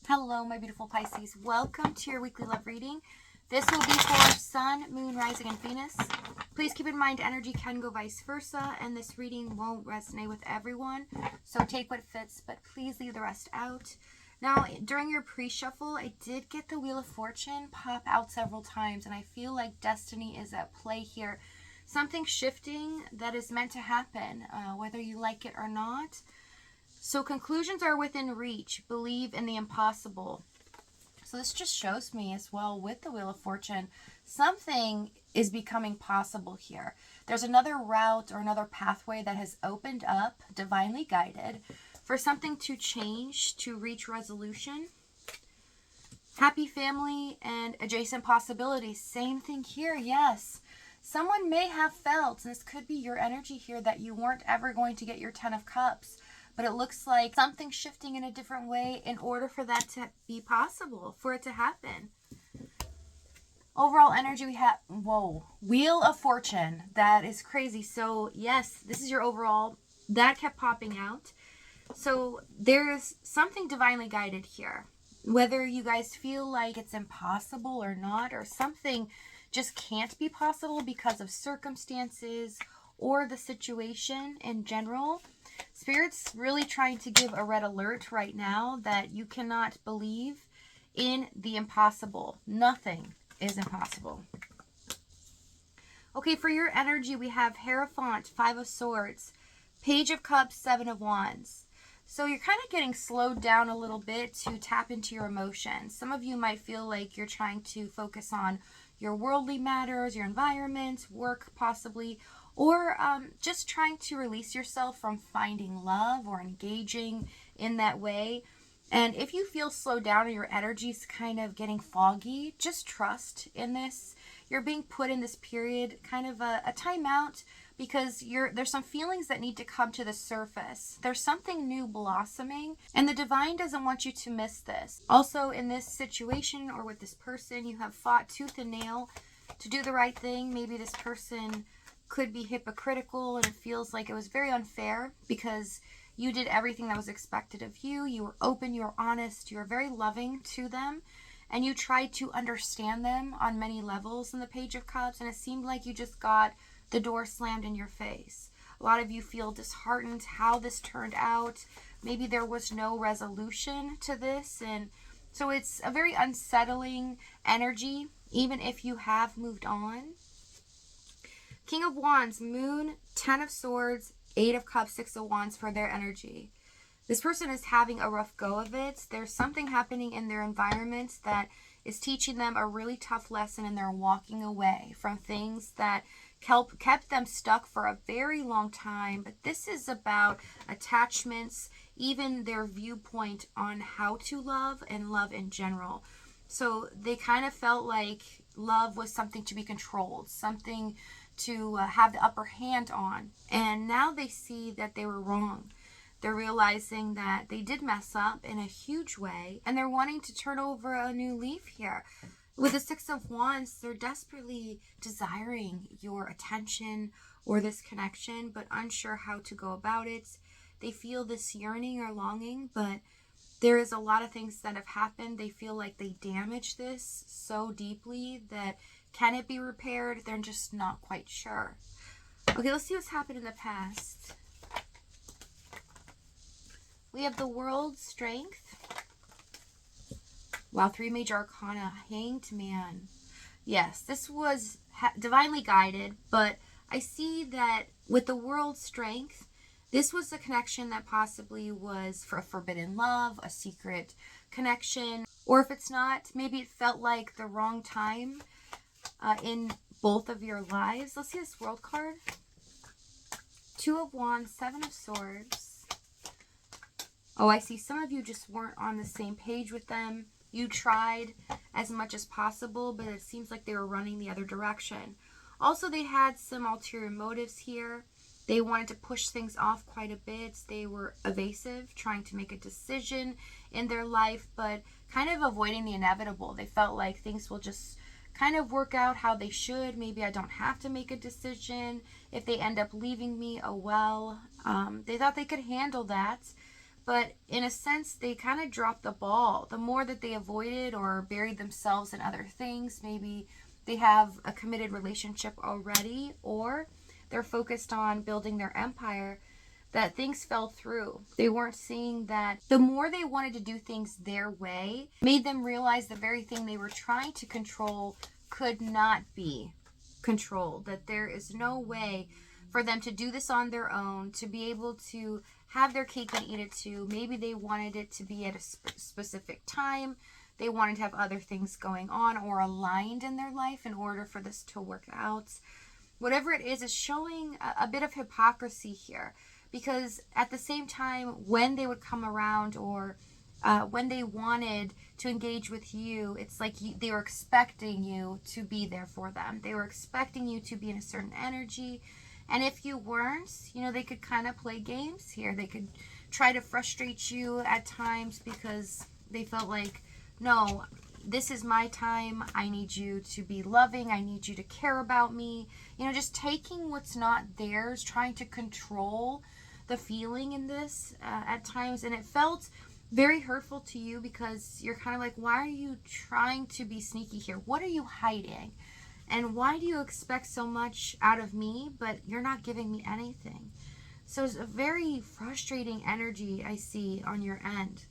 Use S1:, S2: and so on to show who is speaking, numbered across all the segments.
S1: Hello, my beautiful Pisces. Welcome to your weekly love reading. This will be for Sun, Moon, Rising, and Venus. Please keep in mind energy can go vice versa, and this reading won't resonate with everyone. So take what fits, but please leave the rest out. Now, during your pre-shuffle, I did get the Wheel of Fortune pop out several times, and I feel like destiny is at play here. Something shifting that is meant to happen, whether you like it or not. So conclusions are within reach. Believe in the impossible. So this just shows me as well with the Wheel of Fortune, something is becoming possible here. There's another route or another pathway that has opened up, divinely guided, for something to change, to reach resolution. Happy family and adjacent possibilities. Same thing here, yes. Someone may have felt, and this could be your energy here, that you weren't ever going to get your 10 of Cups. But it looks like something's shifting in a different way in order for that to be possible, for it to happen. Overall energy, we have, Wheel of Fortune. That is crazy. So, yes, this is your overall. That kept popping out. So, there's something divinely guided here. Whether you guys feel like it's impossible or not, or something just can't be possible because of circumstances or the situation in general, Spirit's really trying to give a red alert right now that you cannot believe in the impossible. Nothing is impossible. Okay, for your energy, we have Hierophant, 5 of Swords, Page of Cups, 7 of Wands. So you're kind of getting slowed down a little bit to tap into your emotions. Some of you might feel like you're trying to focus on your worldly matters, your environment, work possibly, or just trying to release yourself from finding love or engaging in that way. And if you feel slowed down or your energy's kind of getting foggy, just trust in this. You're being put in this period, kind of a timeout, because there's some feelings that need to come to the surface. There's something new blossoming, and the divine doesn't want you to miss this. Also, in this situation or with this person, you have fought tooth and nail to do the right thing. Maybe this person could be hypocritical and it feels like it was very unfair because you did everything that was expected of you. You were open, you were honest, you were very loving to them, and you tried to understand them on many levels in the Page of Cups, and it seemed like you just got the door slammed in your face. A lot of you feel disheartened how this turned out. Maybe there was no resolution to this, and so it's a very unsettling energy, even if you have moved on. King of Wands, Moon, 10 of Swords, 8 of Cups, 6 of Wands for their energy. This person is having a rough go of it. There's something happening in their environment that is teaching them a really tough lesson, and they're walking away from things that kept them stuck for a very long time. But this is about attachments, even their viewpoint on how to love and love in general. So they kind of felt like love was something to be controlled, something to have the upper hand on. And now they see that they were wrong. They're realizing that they did mess up in a huge way, and they're wanting to turn over a new leaf here. With the 6 of Wands, they're desperately desiring your attention or this connection, but unsure how to go about it. They feel this yearning or longing, but there is a lot of things that have happened. They feel like they damaged this so deeply that can it be repaired? They're just not quite sure. Okay, let's see what's happened in the past. We have the World, Strength. Wow, 3 major arcana. Hanged Man. Yes, this was divinely guided, but I see that with the World, Strength, this was a connection that possibly was for a forbidden love, a secret connection, or if it's not, maybe it felt like the wrong time in both of your lives. Let's see this World card. 2 of Wands, 7 of Swords. Oh, I see some of you just weren't on the same page with them. You tried as much as possible, but it seems like they were running the other direction. Also, they had some ulterior motives here. They wanted to push things off quite a bit. They were evasive, trying to make a decision in their life, but kind of avoiding the inevitable. They felt like things will just kind of work out how they should. Maybe I don't have to make a decision. If they end up leaving me, oh well. They thought they could handle that. But in a sense, they kind of dropped the ball. The more that they avoided or buried themselves in other things, maybe they have a committed relationship already, or they're focused on building their empire, that things fell through. They weren't seeing that the more they wanted to do things their way, made them realize the very thing they were trying to control could not be controlled. That there is no way for them to do this on their own, to be able to have their cake and eat it too. Maybe they wanted it to be at a specific time. They wanted to have other things going on or aligned in their life in order for this to work out. Whatever it is showing a bit of hypocrisy here. Because at the same time, when they would come around or when they wanted to engage with you, it's like they were expecting you to be there for them. They were expecting you to be in a certain energy. And if you weren't, you know, they could kind of play games here. They could try to frustrate you at times because they felt like, no, this is my time. I need you to be loving. I need you to care about me. You know, just taking what's not theirs, trying to control the feeling in this at times. And it felt very hurtful to you because you're kind of like, why are you trying to be sneaky here? What are you hiding? And why do you expect so much out of me, but you're not giving me anything? So it's a very frustrating energy I see on your end.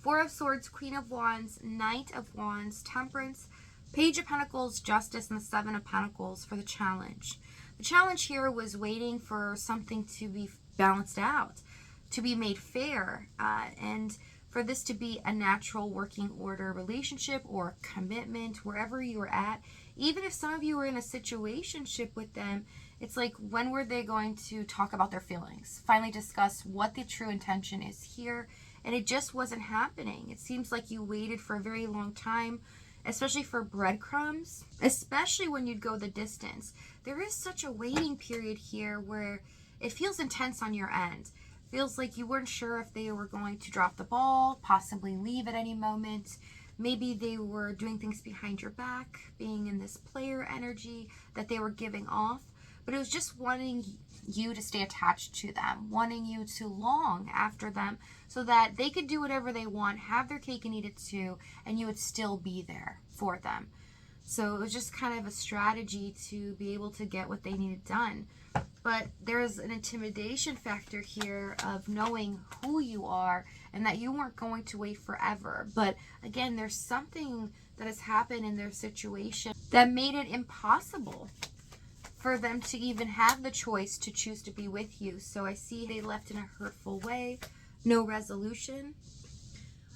S1: Four of Swords, Queen of Wands, Knight of Wands, Temperance, Page of Pentacles, Justice, and the Seven of Pentacles for the challenge. The challenge here was waiting for something to be balanced out, to be made fair, and for this to be a natural working order relationship or commitment wherever you were at. Even if some of you were in a situationship with them, it's like, when were they going to talk about their feelings? Finally discuss what the true intention is here. And it just wasn't happening. It seems like you waited for a very long time, especially for breadcrumbs, especially when you'd go the distance. There is such a waiting period here where it feels intense on your end. Feels like you weren't sure if they were going to drop the ball, possibly leave at any moment. Maybe they were doing things behind your back, being in this player energy that they were giving off. But it was just wanting you to stay attached to them, wanting you to long after them so that they could do whatever they want, have their cake and eat it too, and you would still be there for them. So it was just kind of a strategy to be able to get what they needed done. But there's an intimidation factor here of knowing who you are and that you weren't going to wait forever. But again, there's something that has happened in their situation that made it impossible for them to even have the choice to choose to be with you. So I see they left in a hurtful way, no resolution.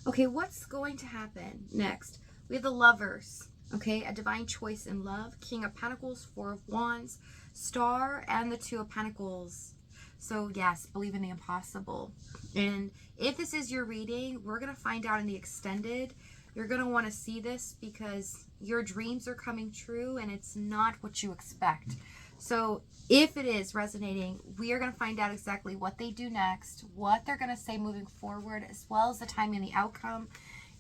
S1: Okay, what's going to happen next? We have the Lovers, okay, a divine choice in love, King of Pentacles, Four of Wands, Star, and the Two of Pentacles. So yes, believe in the impossible. And if this is your reading, we're going to find out in the extended. You're going to want to see this because your dreams are coming true and it's not what you expect. So if it is resonating, we are going to find out exactly what they do next, what they're going to say moving forward, as well as the timing and the outcome.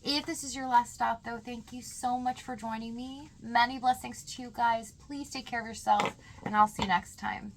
S1: If this is your last stop, though, thank you so much for joining me. Many blessings to you guys. Please take care of yourself, and I'll see you next time.